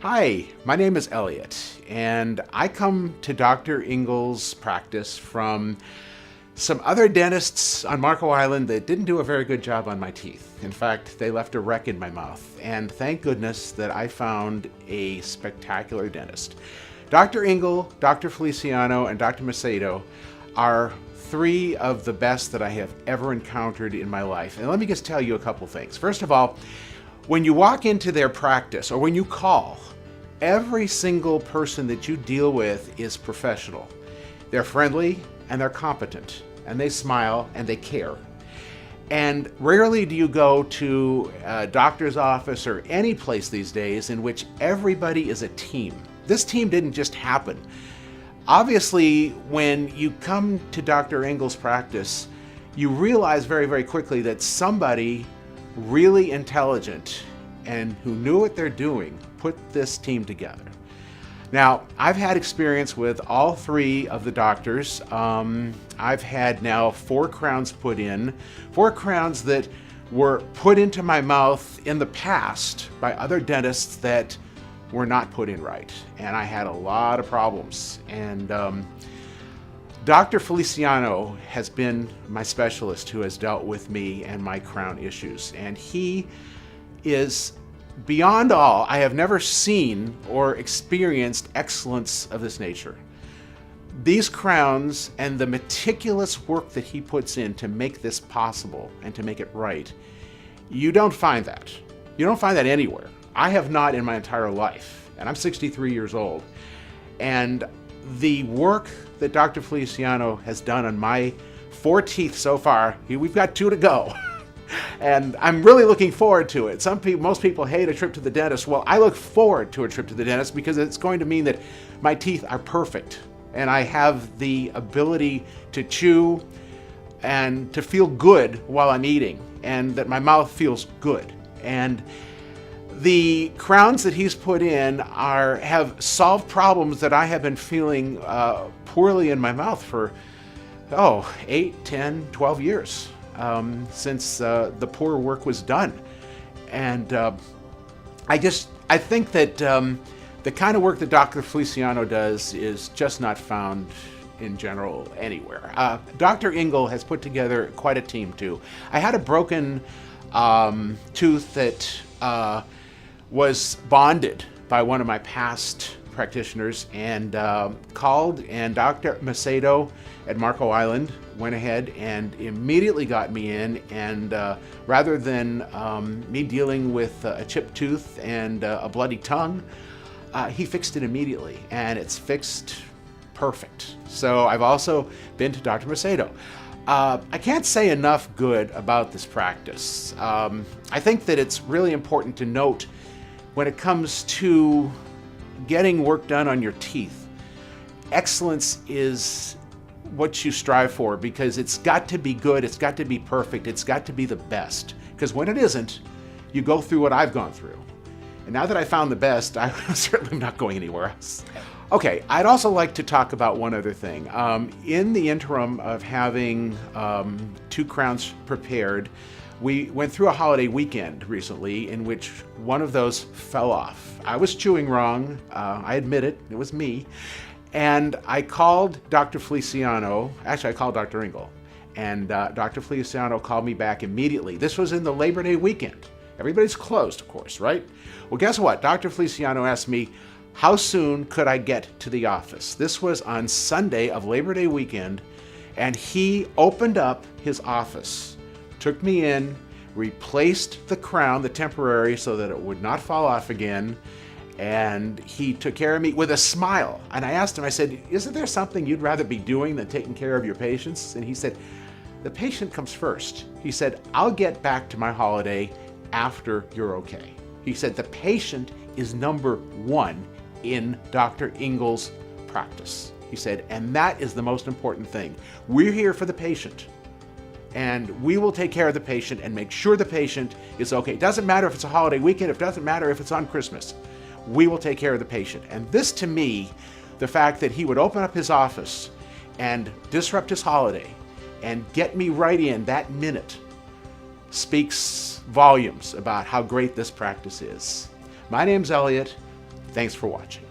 Hi, my name is Elliott, and I come to Dr. Engle's practice from some other dentists on Marco Island that didn't do a very good job on my teeth. In fact, they left a wreck in my mouth, and thank goodness that I found a spectacular dentist. Dr. Engle, Dr. Feliciano, and Dr. Macedo are three of the best that I have ever encountered in my life. And let me just tell you a couple things. First of all, when you walk into their practice or when you call, every single person that you deal with is professional. They're friendly and they're competent and they smile and they care. And rarely do you go to a doctor's office or any place these days in which everybody is a team. This team didn't just happen. Obviously, when you come to Dr. Engle's practice, you realize very, very quickly that somebody really intelligent and who knew what they're doing put this team together. Now, I've had experience with all three of the doctors. I've had now 4 crowns put in, 4 crowns that were put into my mouth in the past by other dentists that were not put in right. And I had a lot of problems. And Dr. Feliciano has been my specialist who has dealt with me and my crown issues. And he is beyond all. I have never seen or experienced excellence of this nature. These crowns and the meticulous work that he puts in to make this possible and to make it right, you don't find that. You don't find that anywhere. I have not in my entire life, and I'm 63 years old. And the work that Dr. Feliciano has done on my 4 teeth so far, we've got 2 to go. And I'm really looking forward to it. Most people hate a trip to the dentist. Well, I look forward to a trip to the dentist because it's going to mean that my teeth are perfect and I have the ability to chew and to feel good while I'm eating and that my mouth feels good. And the crowns that he's put in have solved problems that I have been feeling poorly in my mouth for 8, 10, 12 years. Since the poor work was done. And I think that the kind of work that Dr. Feliciano does is just not found in general anywhere. Dr. Engle has put together quite a team too. I had a broken tooth that was bonded by one of my past practitioners and called, and Dr. Macedo at Marco Island went ahead and immediately got me in, and rather than me dealing with a chipped tooth and a bloody tongue, he fixed it immediately, and it's fixed perfect. So I've also been to Dr. Macedo. I can't say enough good about this practice. I think that it's really important to note when it comes to getting work done on your teeth, excellence is what you strive for because it's got to be good, it's got to be perfect, it's got to be the best. Because when it isn't, you go through what I've gone through. And now that I found the best, I'm certainly not going anywhere else. Okay, I'd also like to talk about one other thing. In the interim of having 2 crowns prepared, we went through a holiday weekend recently in which one of those fell off. I was chewing wrong, I admit it, it was me. And I called Dr. Feliciano, actually I called Dr. Engle, and Dr. Feliciano called me back immediately. This was in the Labor Day weekend. Everybody's closed, of course, right? Well, guess what? Dr. Feliciano asked me, how soon could I get to the office? This was on Sunday of Labor Day weekend, and he opened up his office, took me in, replaced the crown, the temporary, so that it would not fall off again, and he took care of me with a smile. And I asked him, I said, isn't there something you'd rather be doing than taking care of your patients? And he said, the patient comes first. He said, I'll get back to my holiday after you're okay. He said, the patient is number 1 in Dr. Engle's practice. He said, and that is the most important thing. We're here for the patient. And we will take care of the patient and make sure the patient is okay. It doesn't matter if it's a holiday weekend, it doesn't matter if it's on Christmas. We will take care of the patient. And this, to me, the fact that he would open up his office and disrupt his holiday and get me right in that minute speaks volumes about how great this practice is. My name's Elliott. Thanks for watching.